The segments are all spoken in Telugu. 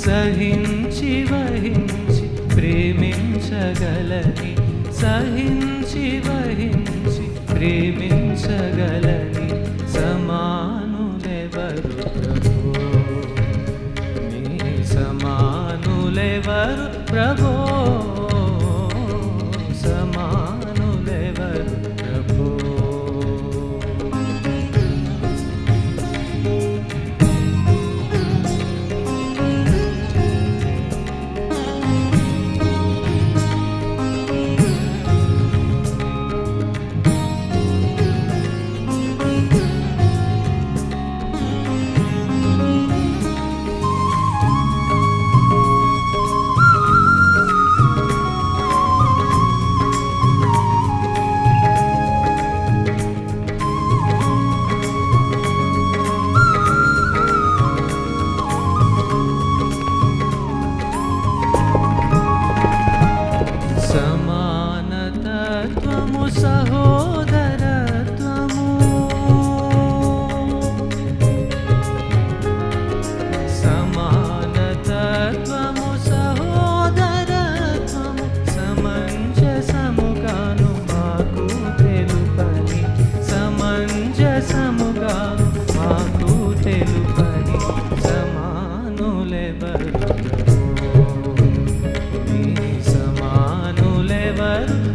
సహించి వహించి ప్రేమించగలని, సహించి వహించి ప్రేమించగలని సమానులెవరు ప్రభో, నీ సమానులెవరు ప్రభో, సమానులెవరు ప్రభో. సమానతత్వము సహోదరత్వము, సమానతత్వము సహోదరత్వము సమంజసముగాను మాకు తెలుపని, సమంజసముగాను మాకు తెలుపని సమానులెవరు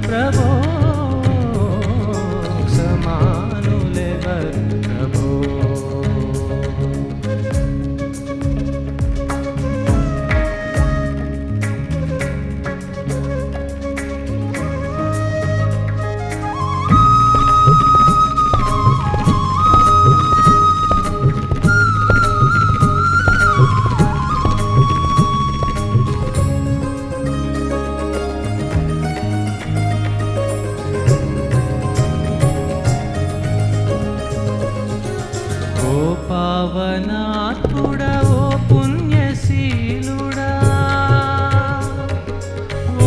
ప్రభో, సమానులెవరు ప్రభో. పావనాత్ముడా ఓ పుణ్యశీలుడా,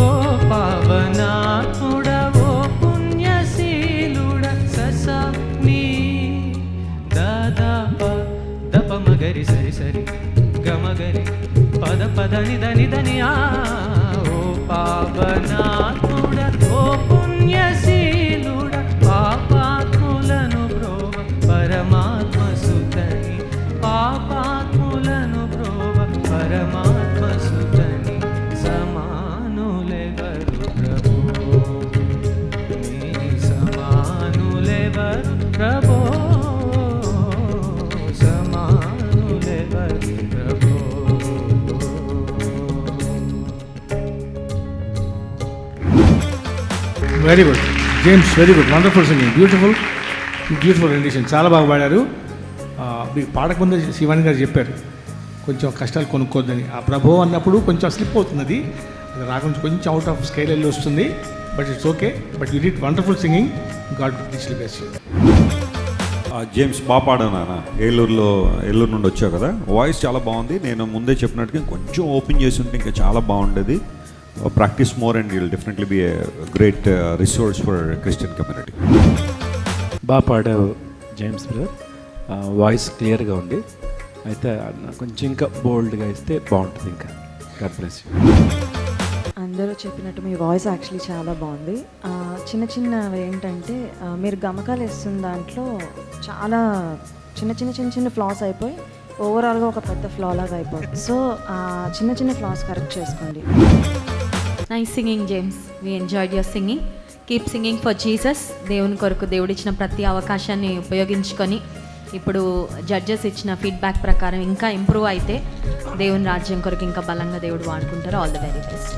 ఓ పావనాత్ముడా ఓ పుణ్యశీలుడా, సస నీ దాదాప దప మగరి సరి సరి గమగరి పద పద నిదని దని ఆ, ఓ పావనాత్ముడా ఓ పుణ్యశీలుడా, పాపాత్ములను బ్రోవ పరమాత్మ సుతని, పాపాత్ములను బ్రోవ పరమాత్మ సుతని సమానులెవరు ప్రభో, నీ సమానులెవరు ప్రభో, సమానులెవరు ప్రభో. Very good James, very good, wonderful singing, beautiful beautiful rendition, చాలా బాగా పాడారు. మీకు పాడకముందే శివాని గారు చెప్పారు కొంచెం కష్టాలు కొనుక్కోద్దని. ఆ ప్రభో అన్నప్పుడు కొంచెం స్లిప్ అవుతుంది, అది రాకుండా కొంచెం అవుట్ ఆఫ్ స్కేల్ వెళ్ళి వస్తుంది, but it's okay, but you did wonderful singing, God richly bless you. James బాగా పాడాను నాన్న, ఏలూరు నుండి వచ్చావు కదా, వాయిస్ చాలా బాగుంది. నేను ముందే చెప్పినట్టుగా కొంచెం ఓపెన్ చేసి ఉంటే ఇంకా చాలా బాగుండేది. Practice more and you'll definitely be a great resource for Christian community. బాగా పాడావు జేమ్స్ బ్రదర్, వాయిస్ క్లియర్గా ఉంది. అయితే కొంచెం ఇంకా బోల్డ్గా ఇస్తే బాగుంటుంది ఇంకా. God bless you. అందరూ చెప్పినట్టు మీ వాయిస్ యాక్చువల్లీ చాలా బాగుంది. చిన్న చిన్నవి ఏంటంటే మీరు గమకాలు వేస్తున్న దాంట్లో చాలా చిన్న ఫ్లాస్ అయిపోయి ఓవరాల్గా ఒక పెద్ద ఫ్లా లాగా అయిపోతుంది. సో చిన్న ఫ్లాస్ కరెక్ట్ చేసుకోండి. Nice singing James, we enjoyed your singing. Keep singing for Jesus. దేవుని కొరకు దేవుడిచ్చిన ప్రతి అవకాశాన్ని ఉపయోగించుకొని ఇప్పుడు జడ్జెస్ ఇచ్చిన ఫీడ్బ్యాక్ ప్రకారం ఇంకా ఇంప్రూవ్ అయితే దేవుని రాజ్యం కొరకు ఇంకా బలంగా దేవుడు వాడుకుంటారు. All the very best.